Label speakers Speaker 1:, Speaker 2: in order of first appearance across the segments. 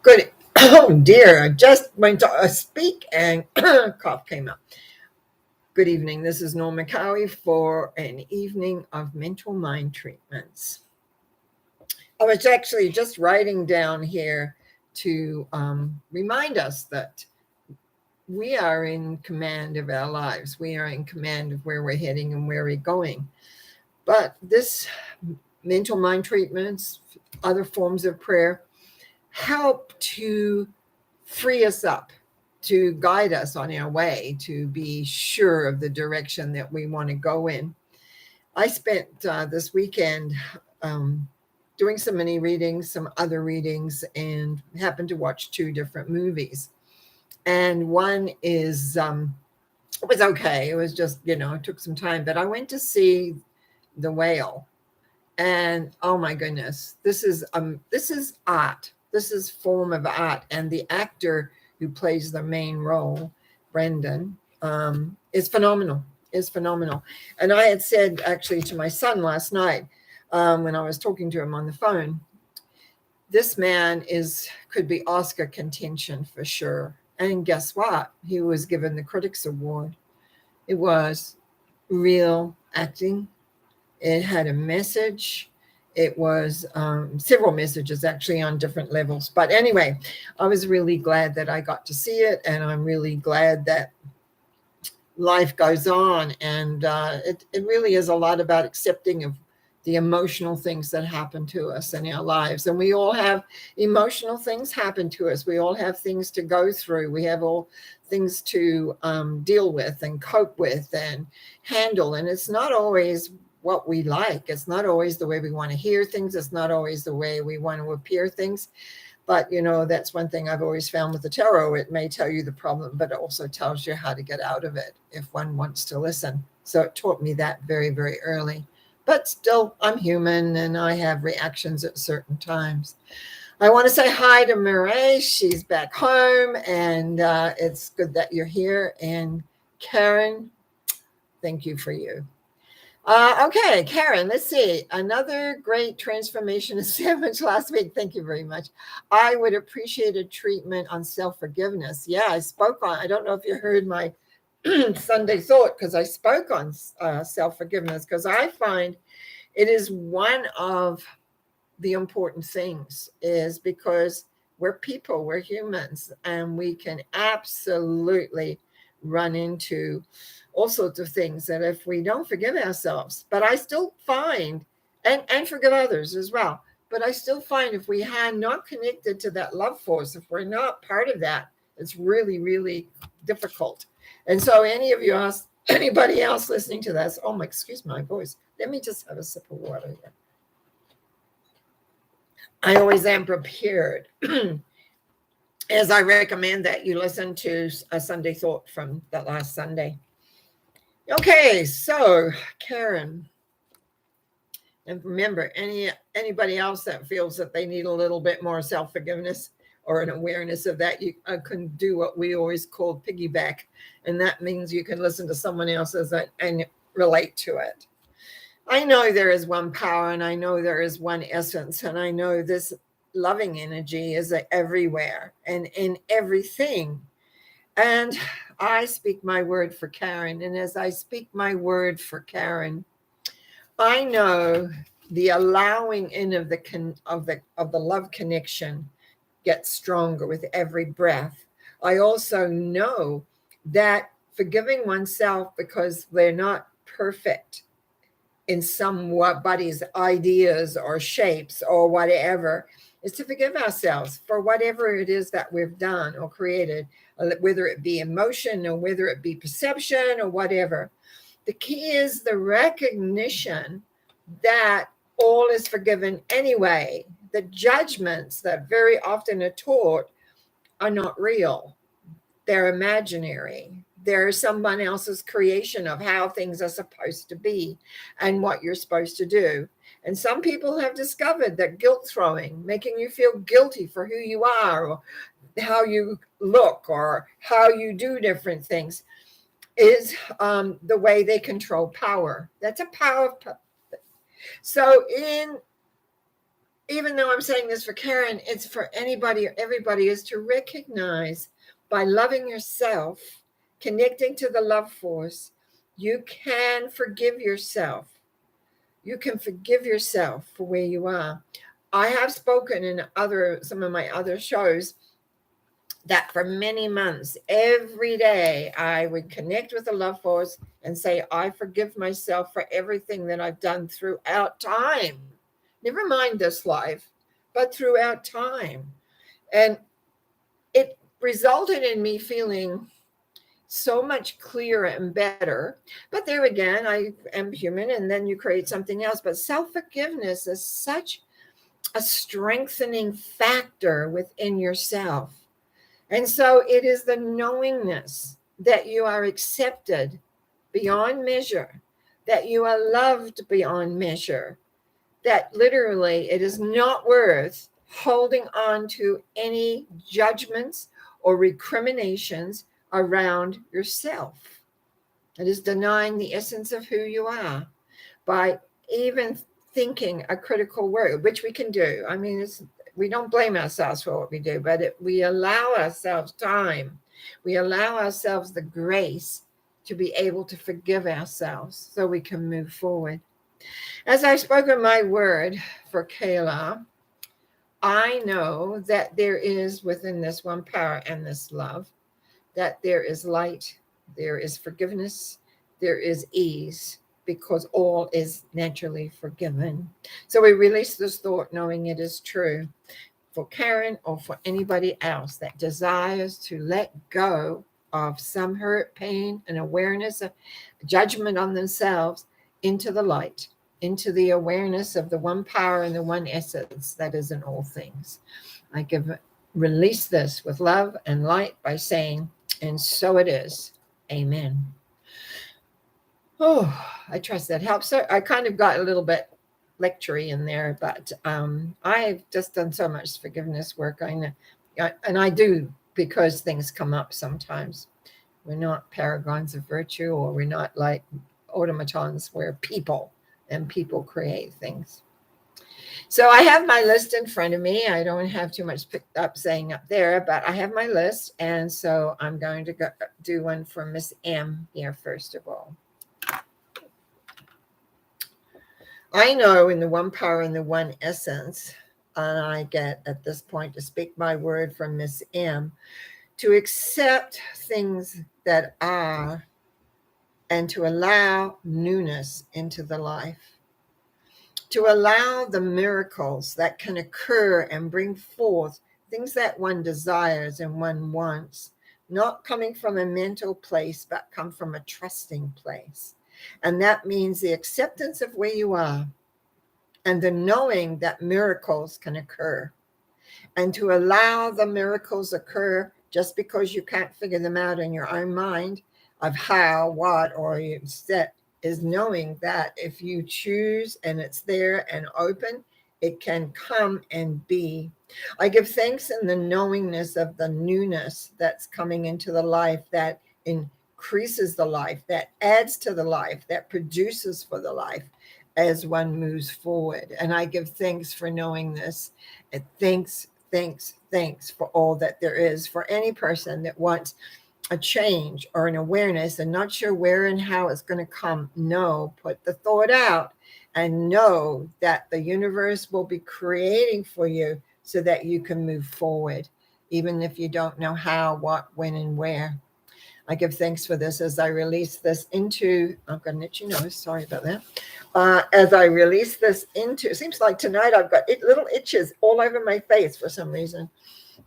Speaker 1: Good. Oh dear, I just went to speak and cough came up. Good evening. This is Norma Cowie for an evening of mental mind treatments. I was actually just writing down here to remind us that we are in command of our lives. We are in command of where we're heading and where we're going. But this mental mind treatments, other forms of prayer, help to free us up, to guide us on our way, to be sure of the direction that we want to go in. I spent this weekend doing some mini readings, some other readings, and happened to watch two different movies. And one is, it was okay. It was just, it took some time, but I went to see The Whale. And oh my goodness, this is art. This is form of art. And the actor who plays the main role, Brendan, is phenomenal. Is phenomenal. And I had said actually to my son last night when I was talking to him on the phone, this man could be Oscar contention for sure. And guess what? He was given the Critics Award. It was real acting. It had a message. It was several messages actually on different levels. But anyway, I was really glad that I got to see it. And I'm really glad that life goes on. And it really is a lot about accepting of the emotional things that happen to us in our lives. And we all have emotional things happen to us. We all have things to go through. We have all things to deal with and cope with and handle. And it's not always what we like. It's not always the way we want to hear things. It's not always the way we want to appear things. But, that's one thing I've always found with the tarot. It may tell you the problem, but it also tells you how to get out of it if one wants to listen. So it taught me that very, very early. But still, I'm human and I have reactions at certain times. I want to say hi to Mireille. She's back home and it's good that you're here. And Karen, thank you for you. Okay, Karen, let's see. Another great transformation sandwich last week. Thank you very much. I would appreciate a treatment on self-forgiveness. Yeah, I don't know if you heard my Sunday thought because I spoke on self-forgiveness because I find it is one of the important things is because we're people, we're humans, and we can absolutely run into all sorts of things that if we don't forgive ourselves, but I still find, and forgive others as well, but I still find if we had not connected to that love force, if we're not part of that, it's really, really difficult. And so anybody else listening to this, excuse my voice. Let me just have a sip of water here. I always am prepared. As I recommend that you listen to a Sunday thought from that last Sunday. Okay, so Karen, and remember, anybody else that feels that they need a little bit more self-forgiveness or an awareness of that, you can do what we always call piggyback, and that means you can listen to someone else's and relate to it. I know there is one power, and I know there is one essence, and I know this loving energy is everywhere and in everything. And I speak my word for Karen. And as I speak my word for Karen, I know the allowing in of the love connection gets stronger with every breath. I also know that forgiving oneself because they're not perfect in somebody's ideas or shapes or whatever is to forgive ourselves for whatever it is that we've done or created, whether it be emotion or whether it be perception or whatever. The key is the recognition that all is forgiven anyway. The judgments that very often are taught are not real. They're imaginary. They're someone else's creation of how things are supposed to be and what you're supposed to do. And some people have discovered that guilt throwing, making you feel guilty for who you are or how you look or how you do different things, is the way they control power. That's a power. So in even though I'm saying this for Karen, it's for anybody or everybody, is to recognize by loving yourself, connecting to the love force, you can forgive yourself. You can forgive yourself for where you are. I have spoken in some of my other shows that for many months, every day, I would connect with the love force and say, I forgive myself for everything that I've done throughout time. Never mind this life, but throughout time. And it resulted in me feeling so much clearer and better. But there again, I am human, and then you create something else. But self forgiveness is such a strengthening factor within yourself. And so it is the knowingness that you are accepted beyond measure, that you are loved beyond measure, that literally it is not worth holding on to any judgments or recriminations around yourself. It is denying the essence of who you are by even thinking a critical word, which we can do. I mean, we don't blame ourselves for what we do, but we allow ourselves time. We allow ourselves the grace to be able to forgive ourselves so we can move forward. As I've spoken my word for Kayla, I know that there is within this one power and this love, that there is light, there is forgiveness, there is ease, because all is naturally forgiven. So we release this thought knowing it is true for Karen or for anybody else that desires to let go of some hurt, pain, and awareness of judgment on themselves into the light, into the awareness of the one power and the one essence that is in all things. I release this with love and light by saying, and so it is. Amen. Oh, I trust that helps. So I kind of got a little bit lectury in there, but I've just done so much forgiveness work. I know, and I do, because things come up sometimes. We're not paragons of virtue, or we're not like automatons. We're people, and people create things. So I have my list in front of me. I don't have too much picked up saying up there, but I have my list. And so I'm going to do one for Miss M here, first of all. I know in the one power and the one essence, and I get at this point to speak my word from Miss M, to accept things that are and to allow newness into the life, to allow the miracles that can occur and bring forth things that one desires and one wants, not coming from a mental place, but come from a trusting place. And that means the acceptance of where you are and the knowing that miracles can occur. And to allow the miracles occur just because you can't figure them out in your own mind of how, what, or you set, is knowing that if you choose and it's there and open, it can come and be. I give thanks in the knowingness of the newness that's coming into the life, that increases the life, that adds to the life, that produces for the life as one moves forward. And I give thanks for knowing this. And thanks for all that there is for any person that wants a change or an awareness and not sure where and how it's going to come. No, put the thought out and know that the universe will be creating for you so that you can move forward, even if you don't know how, what, when, and where. I give thanks for this as I release this into, I've got an itchy nose, sorry about that. As I release this into, it seems like tonight I've got little itches all over my face for some reason.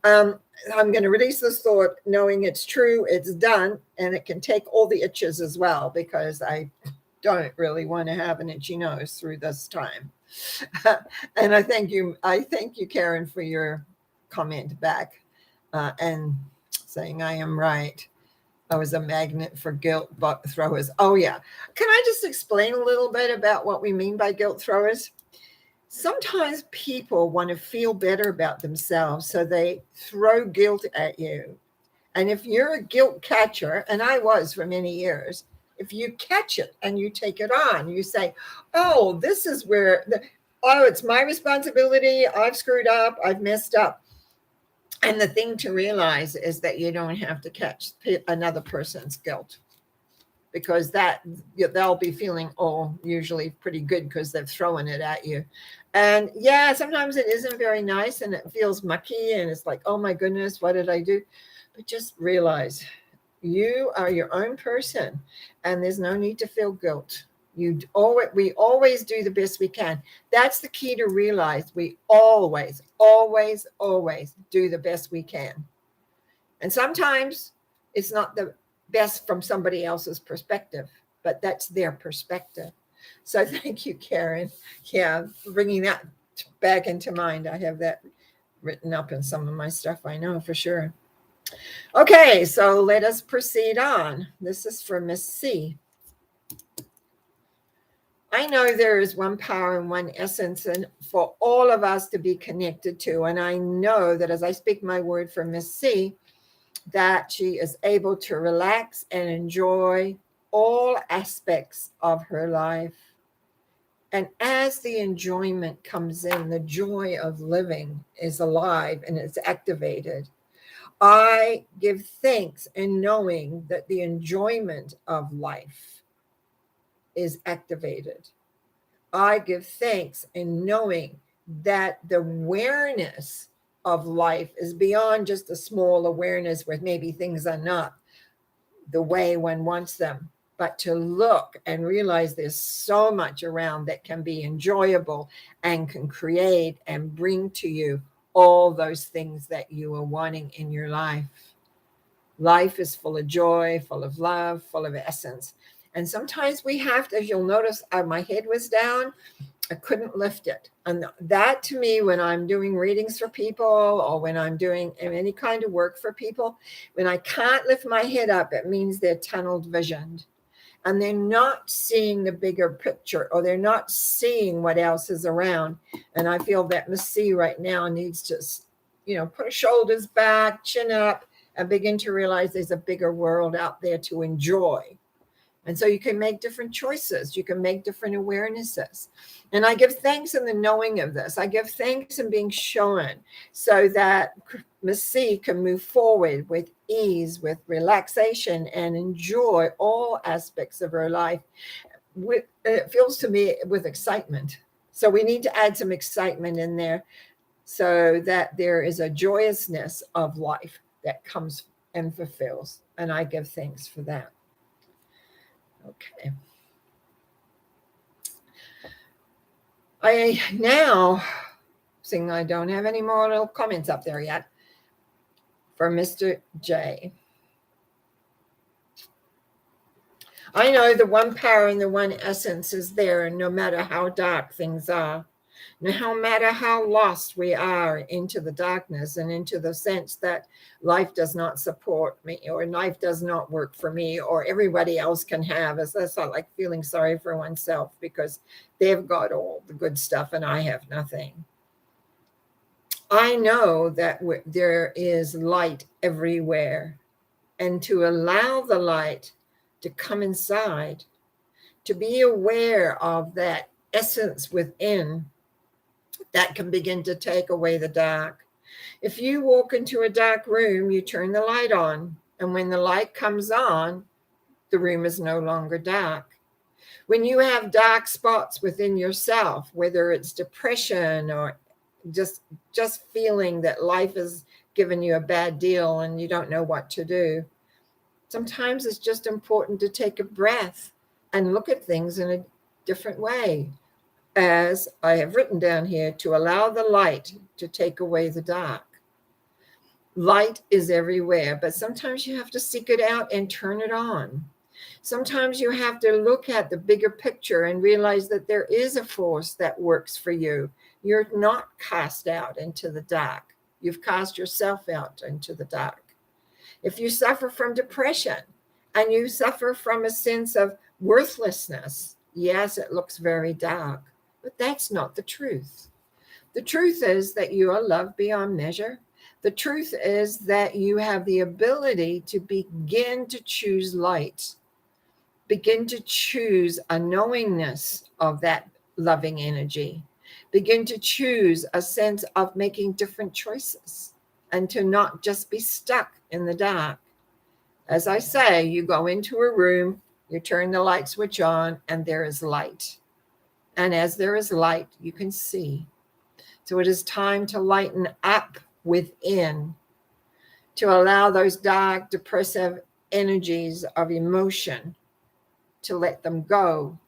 Speaker 1: I'm going to release this thought knowing it's true, it's done, and it can take all the itches as well, because I don't really want to have an itchy nose through this time. And I thank you, Karen, for your comment back and saying I am right. I was a magnet for guilt throwers. Oh, yeah. Can I just explain a little bit about what we mean by guilt throwers? Sometimes people want to feel better about themselves, so they throw guilt at you. And if you're a guilt catcher, and I was for many years, if you catch it and you take it on, you say, oh, this is where Oh, it's my responsibility. I've screwed up. I've messed up. And the thing to realize is that you don't have to catch another person's guilt, because that they'll be feeling usually pretty good because they're throwing it at you. And yeah, sometimes it isn't very nice and it feels mucky and it's like, oh my goodness, what did I do? But just realize you are your own person and there's no need to feel guilt. We always do the best we can. That's the key to realize. We always, always, always do the best we can. And sometimes it's not the best from somebody else's perspective, but that's their perspective. So thank you, Karen. Yeah, bringing that back into mind. I have that written up in some of my stuff, I know for sure. Okay, so let us proceed on. This is for Miss C. I know there is one power and one essence and for all of us to be connected to. And I know that as I speak my word for Miss C, that she is able to relax and enjoy all aspects of her life. And as the enjoyment comes in, the joy of living is alive and it's activated. I give thanks in knowing that the enjoyment of life is activated. I give thanks in knowing that the awareness of life is beyond just a small awareness where maybe things are not the way one wants them, but to look and realize there's so much around that can be enjoyable and can create and bring to you all those things that you are wanting in your life. Life is full of joy, full of love, full of essence. And sometimes we have to, as you'll notice, my head was down. I couldn't lift it. And that to me, when I'm doing readings for people or when I'm doing any kind of work for people, when I can't lift my head up, it means they're tunneled visioned and they're not seeing the bigger picture or they're not seeing what else is around. And I feel that Miss C right now needs to, put her shoulders back, chin up, and begin to realize there's a bigger world out there to enjoy. And so you can make different choices. You can make different awarenesses. And I give thanks in the knowing of this. I give thanks in being shown so that Miss C can move forward with ease, with relaxation, and enjoy all aspects of her life. It feels to me with excitement. So we need to add some excitement in there so that there is a joyousness of life that comes and fulfills. And I give thanks for that. Okay. I now, seeing I don't have any more little comments up there yet, for Mr. J. I know the one power and the one essence is there, and no matter how dark things are, no matter how lost we are into the darkness and into the sense that life does not support me or life does not work for me or everybody else can have, that's not like feeling sorry for oneself because they've got all the good stuff and I have nothing. I know that there is light everywhere, and to allow the light to come inside, to be aware of that essence within that can begin to take away the dark. If you walk into a dark room, you turn the light on, and when the light comes on, the room is no longer dark. When you have dark spots within yourself, whether it's depression or just feeling that life has given you a bad deal and you don't know what to do, sometimes it's just important to take a breath and look at things in a different way. As I have written down here, to allow the light to take away the dark. Light is everywhere, but sometimes you have to seek it out and turn it on. Sometimes you have to look at the bigger picture and realize that there is a force that works for you. You're not cast out into the dark. You've cast yourself out into the dark. If you suffer from depression and you suffer from a sense of worthlessness, yes, it looks very dark. But that's not the truth. The truth is that you are loved beyond measure. The truth is that you have the ability to begin to choose light, begin to choose a knowingness of that loving energy, Begin to choose a sense of making different choices and to not just be stuck in the dark. As I say, you go into a room, you turn the light switch on, and there is light. And as there is light, you can see. So it is time to lighten up within, to allow those dark, depressive energies of emotion to let them go.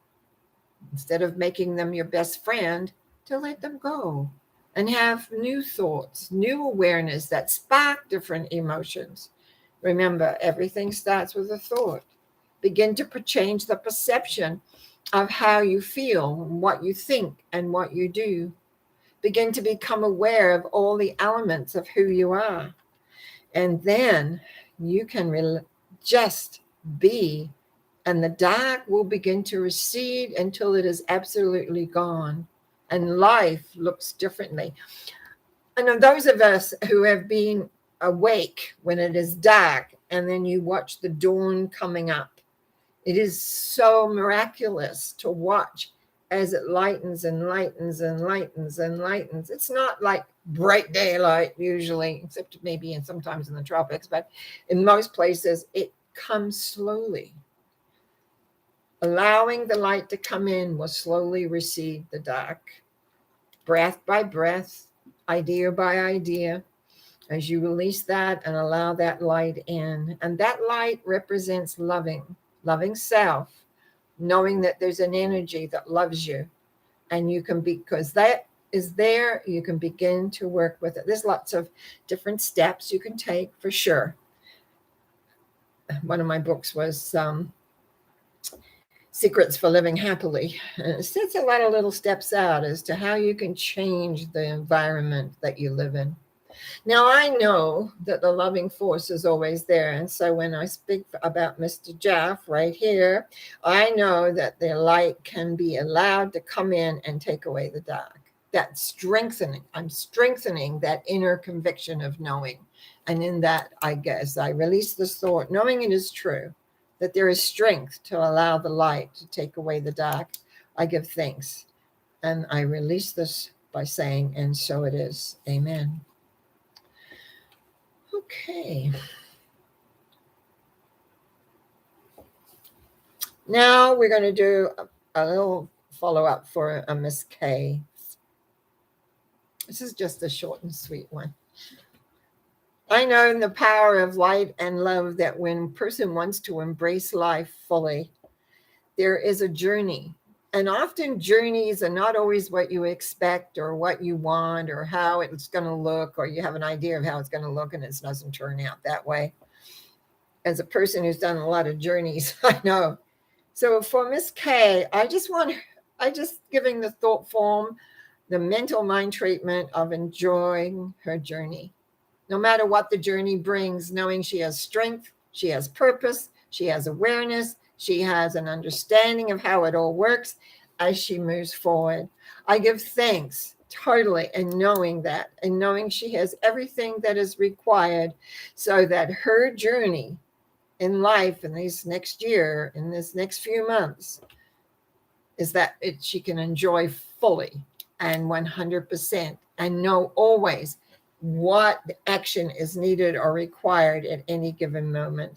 Speaker 1: Instead of making them your best friend, to let them go and have new thoughts, new awareness that spark different emotions. Remember, everything starts with a thought. Begin to change the perception of how you feel, what you think, and what you do. Begin to become aware of all the elements of who you are. And then you can just be, and the dark will begin to recede until it is absolutely gone. And life looks differently. And those of us who have been awake when it is dark, and then you watch the dawn coming up, it is so miraculous to watch as it lightens and lightens and lightens and lightens. It's not like bright daylight usually, except maybe and sometimes in the tropics, but in most places it comes slowly. Allowing the light to come in will slowly recede the dark. Breath by breath, idea by idea, as you release that and allow that light in. And that light represents loving self, knowing that there's an energy that loves you. And you can, because that is there, you can begin to work with it. There's lots of different steps you can take for sure. One of my books was Secrets for Living Happily. And it sets a lot of little steps out as to how you can change the environment that you live in. Now, I know that the loving force is always there. And so when I speak about Mr. Jeff right here, I know that the light can be allowed to come in and take away the dark. That's strengthening. I'm strengthening that inner conviction of knowing. And in that, I guess, I release this thought, knowing it is true, that there is strength to allow the light to take away the dark. I give thanks. And I release this by saying, and so it is. Amen. Okay. Now we're going to do a little follow-up for a Miss K. This is just a short and sweet one. I know in the power of light and love that when a person wants to embrace life fully, there is a journey. And often journeys are not always what you expect or what you want or how it's going to look, or you have an idea of how it's going to look and it doesn't turn out that way. As a person who's done a lot of journeys, I know. So for Miss K, I just giving the thought form, the mental mind treatment of enjoying her journey. No matter what the journey brings, knowing she has strength, she has purpose, she has awareness, she has an understanding of how it all works as she moves forward. I give thanks totally, and knowing that, and knowing she has everything that is required so that her journey in life in this next year, in this next few months, is that she can enjoy fully and 100% and know always what action is needed or required at any given moment.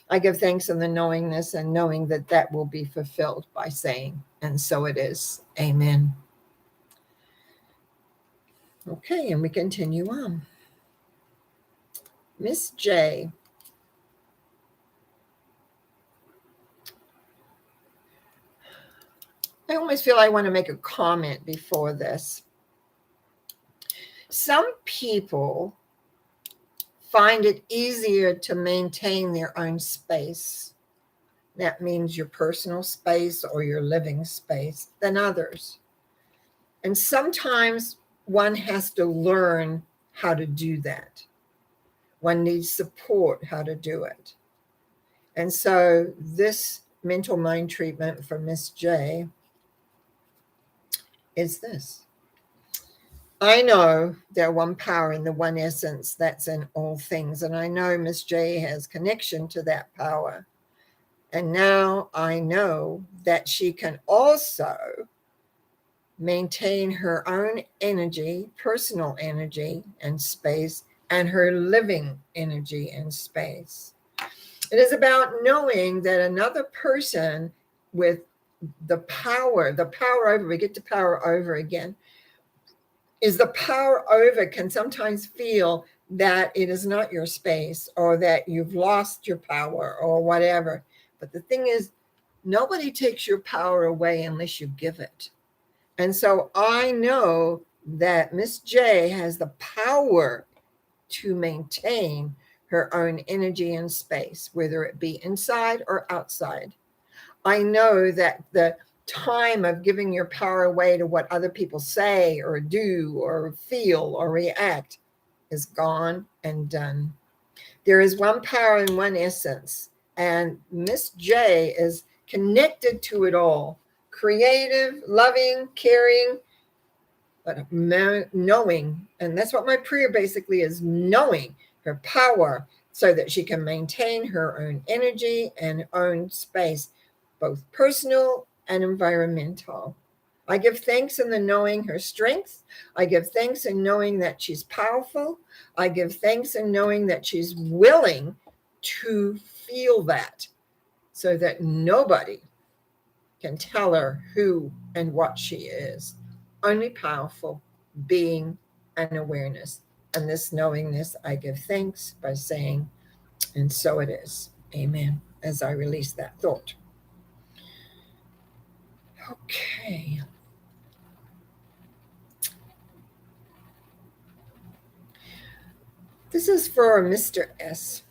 Speaker 1: I give thanks in the knowingness and knowing that that will be fulfilled by saying, and so it is. Amen. Okay, and we continue on. Miss J. I almost feel I want to make a comment before this. Some people find it easier to maintain their own space. That means your personal space or your living space than others. And sometimes one has to learn how to do that. One needs support how to do it. And so this mental mind treatment for Miss J is this. I know there one power in the one essence that's in all things. And I know Miss J has connection to that power. And now I know that she can also maintain her own energy, personal energy and space, and her living energy and space. It is about knowing that another person with the power over, we get to power over again, is the power over can sometimes feel that it is not your space or that you've lost your power or whatever. But the thing is, nobody takes your power away unless you give it. And so I know that Miss J has the power to maintain her own energy and space, whether it be inside or outside. I know that the time of giving your power away to what other people say or do or feel or react is gone and done. There is one power and one essence, and Miss J is connected to it all. Creative, loving, caring, but knowing, and that's what my prayer basically is, knowing her power so that she can maintain her own energy and own space, both personal and environmental. I give thanks in the knowing her strength. I give thanks in knowing that she's powerful. I give thanks in knowing that she's willing to feel that so that nobody can tell her who and what she is. Only powerful being and awareness. And this knowingness, I give thanks by saying, and so it is. Amen. As I release that thought. Okay. This is for Mr. S.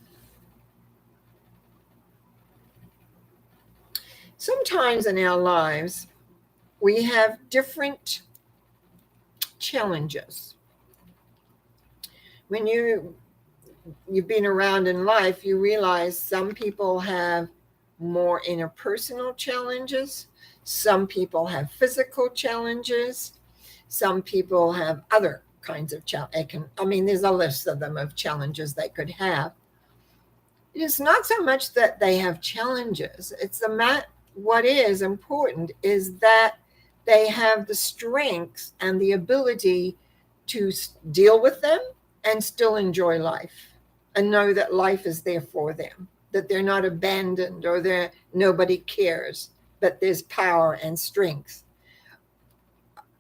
Speaker 1: Sometimes in our lives, we have different challenges. When you've been around in life, you realize some people have more interpersonal challenges. Some people have physical challenges. Some people have other kinds of challenges. There's a list of them of challenges they could have. It's not so much that they have challenges. What is important is that they have the strength and the ability to deal with them and still enjoy life and know that life is there for them, that they're not abandoned or nobody cares, but there's power and strength.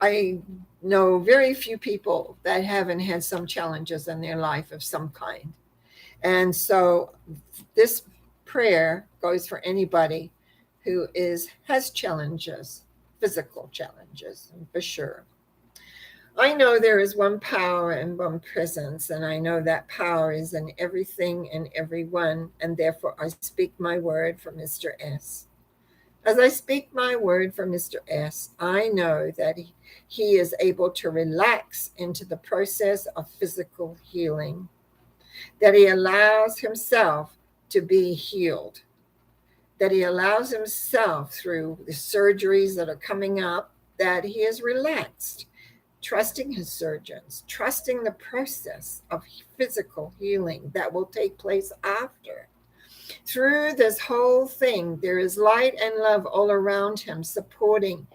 Speaker 1: I know very few people that haven't had some challenges in their life of some kind. And so this prayer goes for anybody who has challenges, physical challenges, for sure. I know there is one power and one presence, and I know that power is in everything and everyone, and therefore I speak my word for Mr. S. As I speak my word for Mr. S, I know that he is able to relax into the process of physical healing, that he allows himself to be healed, that he allows himself through the surgeries that are coming up, that he is relaxed, trusting his surgeons, trusting the process of physical healing that will take place after. Through this whole thing, there is light and love all around him, supporting,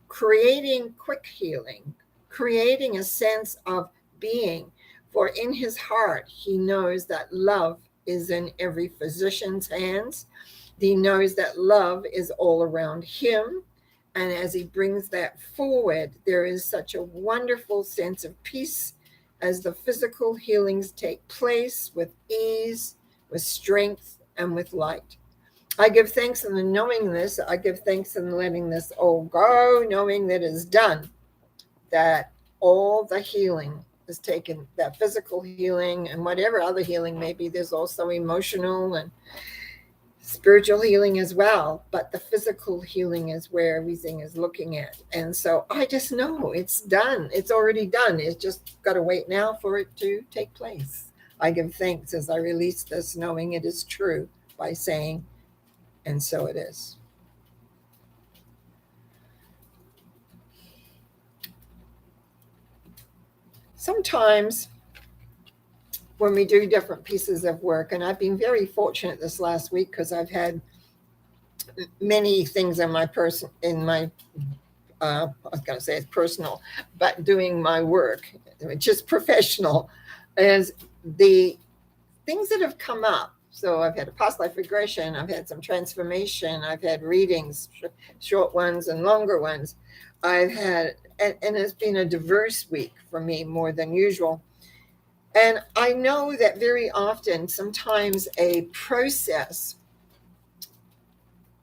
Speaker 1: creating quick healing, creating a sense of being. For in his heart, he knows that love is in every physician's hands. He knows that love is all around him. And as he brings that forward, there is such a wonderful sense of peace as the physical healings take place with ease, with strength, and with light. I give thanks in the knowing this. I give thanks in letting this all go, knowing that it is done, that all the healing is taken, that physical healing and whatever other healing may be. There's also emotional and spiritual healing as well, but the physical healing is where everything is looking at. And so I just know it's done. It's already done. It's just got to wait now for it to take place. I give thanks as I release this, knowing it is true, by saying, and so it is. Sometimes when we do different pieces of work, and I've been very fortunate this last week because I've had many things in my I was going to say it's personal, but doing my work, just professional, is the things that have come up. So I've had a past life regression, I've had some transformation, I've had readings, short ones and longer ones. I've had, and it's been a diverse week for me more than usual. And I know that very often, sometimes a process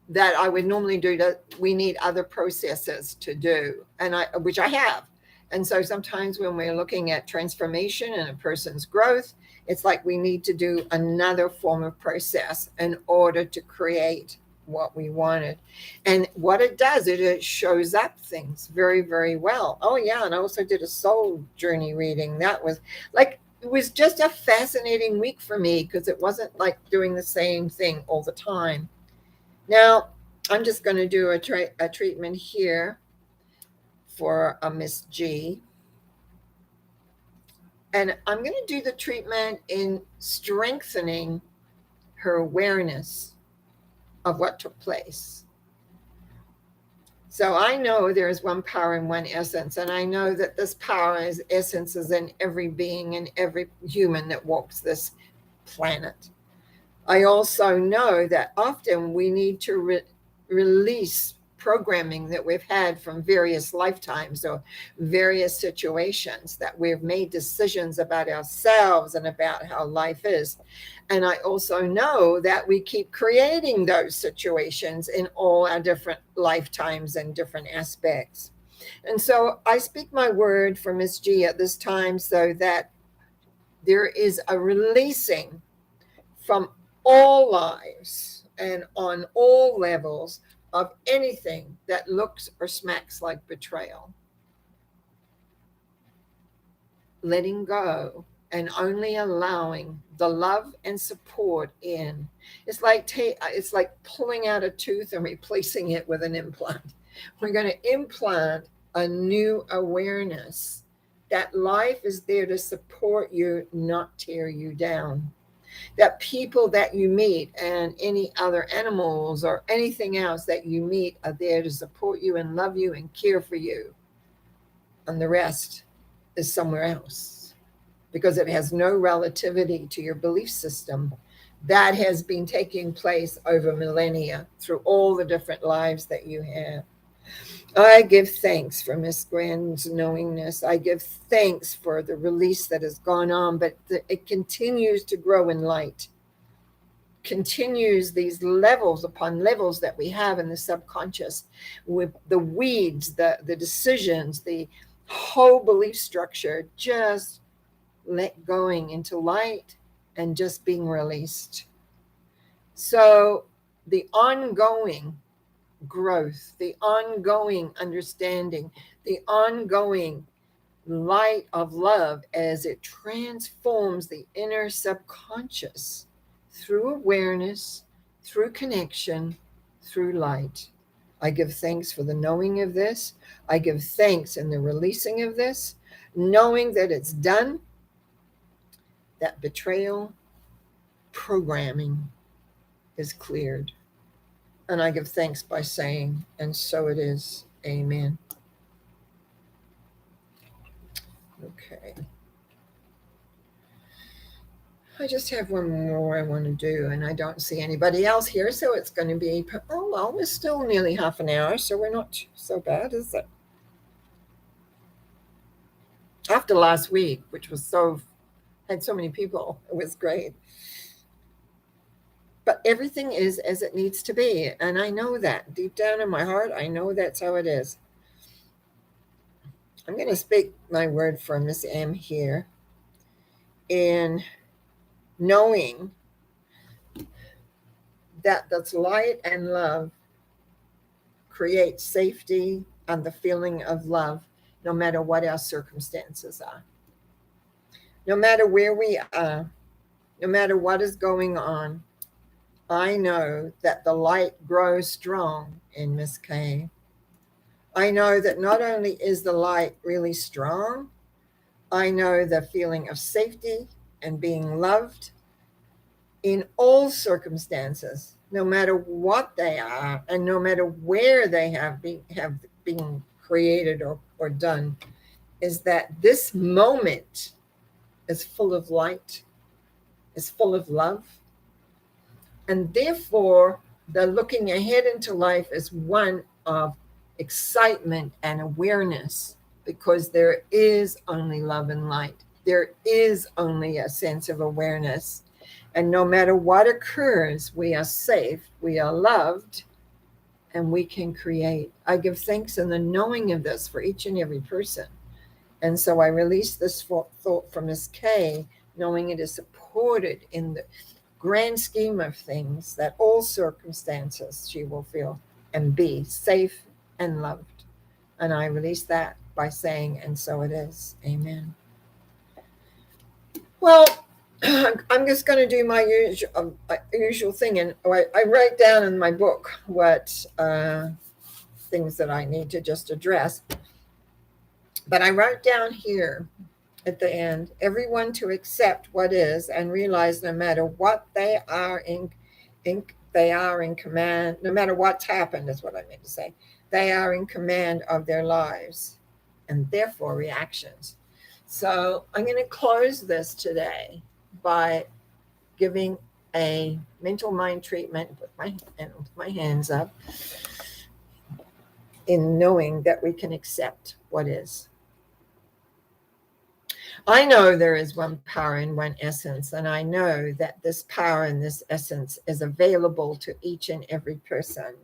Speaker 1: that I would normally do, that we need other processes to do, and which I have. And so sometimes when we're looking at transformation and a person's growth, it's like we need to do another form of process in order to create what we wanted. And what it does, it shows up things very, very well. Oh yeah, and I also did a soul journey reading. That was like, it was just a fascinating week for me because it wasn't like doing the same thing all the time. Now, I'm just going to do a treatment here for a Miss G. And I'm going to do the treatment in strengthening her awareness of what took place. So I know there is one power and one essence, and I know that this power is essence is in every being and every human that walks this planet. I also know that often we need to release programming that we've had from various lifetimes or various situations, that we've made decisions about ourselves and about how life is. And I also know that we keep creating those situations in all our different lifetimes and different aspects. And so I speak my word for Miss G at this time so that there is a releasing from all lives and on all levels of anything that looks or smacks like betrayal. Letting go and only allowing the love and support in. It's like pulling out a tooth and replacing it with an implant. We're going to implant a new awareness that life is there to support you, not tear you down. That people that you meet and any other animals or anything else that you meet are there to support you and love you and care for you. And the rest is somewhere else because it has no relativity to your belief system that has been taking place over millennia through all the different lives that you have. I give thanks for Miss Grand's knowingness. I give thanks for the release that has gone on, but it continues to grow in light, continues these levels upon levels that we have in the subconscious with the weeds, the decisions, the whole belief structure, just let going into light and just being released. So the ongoing growth, the ongoing understanding, the ongoing light of love as it transforms the inner subconscious through awareness, through connection, through light. I give thanks for the knowing of this. I give thanks in the releasing of this, knowing that it's done, that betrayal programming is cleared. And I give thanks by saying, and so it is. Amen. Okay. I just have one more I want to do, and I don't see anybody else here, so it's going to be, oh, well, it's still nearly half an hour, so we're not so bad, is it? After last week, which was had so many people, it was great. But everything is as it needs to be, and I know that. Deep down in my heart, I know that's how it is. I'm going to speak my word for Miss M here in knowing that that's light and love creates safety and the feeling of love no matter what our circumstances are. No matter where we are, no matter what is going on, I know that the light grows strong in Miss K. I know that not only is the light really strong, I know the feeling of safety and being loved in all circumstances, no matter what they are, and no matter where they have been created or done, is that this moment is full of light, is full of love, and therefore the looking ahead into life is one of excitement and awareness, because there is only love and light. There is only a sense of awareness. And no matter what occurs, we are safe, we are loved, and we can create. I give thanks in the knowing of this for each and every person. And so I release this thought from Ms. K, knowing it is supported in the grand scheme of things, that all circumstances she will feel and be safe and loved. And I release that by saying, and so it is. Amen. Well, I'm just going to do my usual thing. And I write down in my book what things that I need to just address. But I wrote down here at the end, everyone to accept what is and realize no matter what they are in command, no matter what's happened is what I meant to say, they are in command of their lives and therefore reactions. So I'm going to close this today by giving a mental mind treatment with my hands up, in knowing that we can accept what is. I know there is one power and one essence, and I know that this power and this essence is available to each and every person.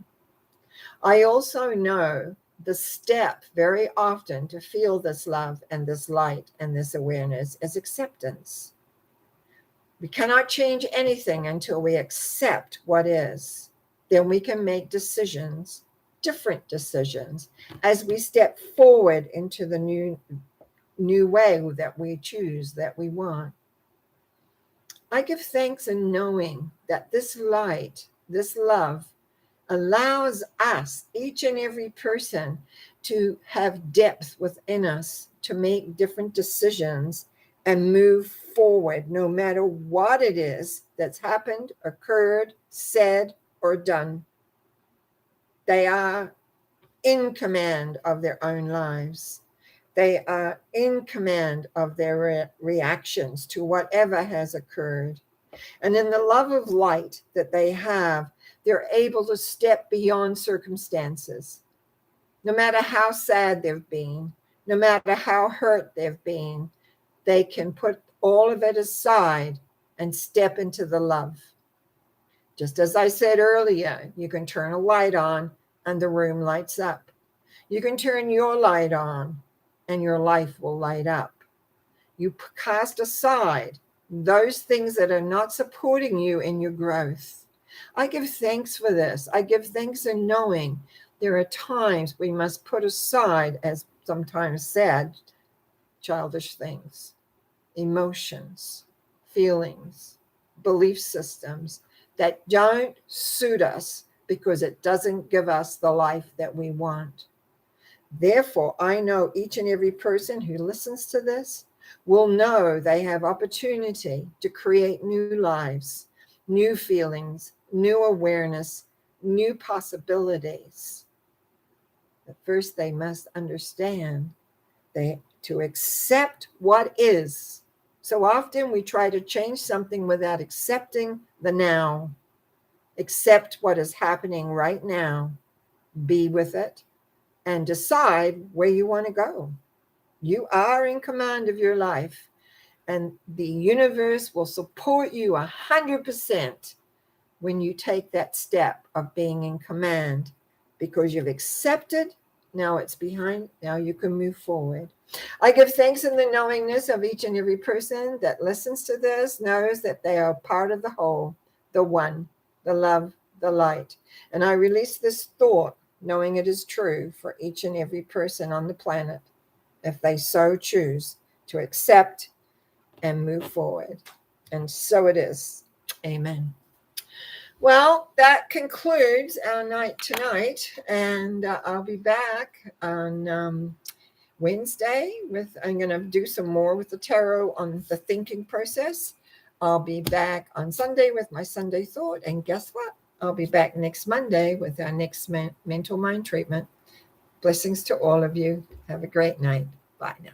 Speaker 1: I also know the step very often to feel this love and this light and this awareness is acceptance. We cannot change anything until we accept what is. Then we can make decisions, different decisions, as we step forward into the new way that we choose, that we want. I give thanks in knowing that this light, this love, allows us, each and every person, to have depth within us to make different decisions and move forward, no matter what it is that's happened, occurred, said, or done. They are in command of their own lives. They are in command of their reactions to whatever has occurred. And in the love of light that they have, they're able to step beyond circumstances. No matter how sad they've been, no matter how hurt they've been, they can put all of it aside and step into the love. Just as I said earlier, you can turn a light on and the room lights up. You can turn your light on and your life will light up. You cast aside those things that are not supporting you in your growth. I give thanks for this. I give thanks in knowing there are times we must put aside, as sometimes said, childish things, emotions, feelings, belief systems that don't suit us because it doesn't give us the life that we want. Therefore, I know each and every person who listens to this will know they have opportunity to create new lives, new feelings, new awareness, new possibilities. But first, they must understand to accept what is. So often we try to change something without accepting the now. Accept what is happening right now. Be with it and decide where you want to go. You are in command of your life, and the universe will support you 100% when you take that step of being in command, because you've accepted. Now it's behind. Now you can move forward. I give thanks in the knowingness of each and every person that listens to this, knows that they are part of the whole, the one, the love, the light. And I release this thought, knowing it is true for each and every person on the planet, if they so choose to accept and move forward. And so it is. Amen. Well, that concludes our night tonight, and I'll be back on Wednesday I'm going to do some more with the tarot on the thinking process. I'll be back on Sunday with my Sunday thought, and guess what? I'll be back next Monday with our next mental mind treatment. Blessings to all of you. Have a great night. Bye now.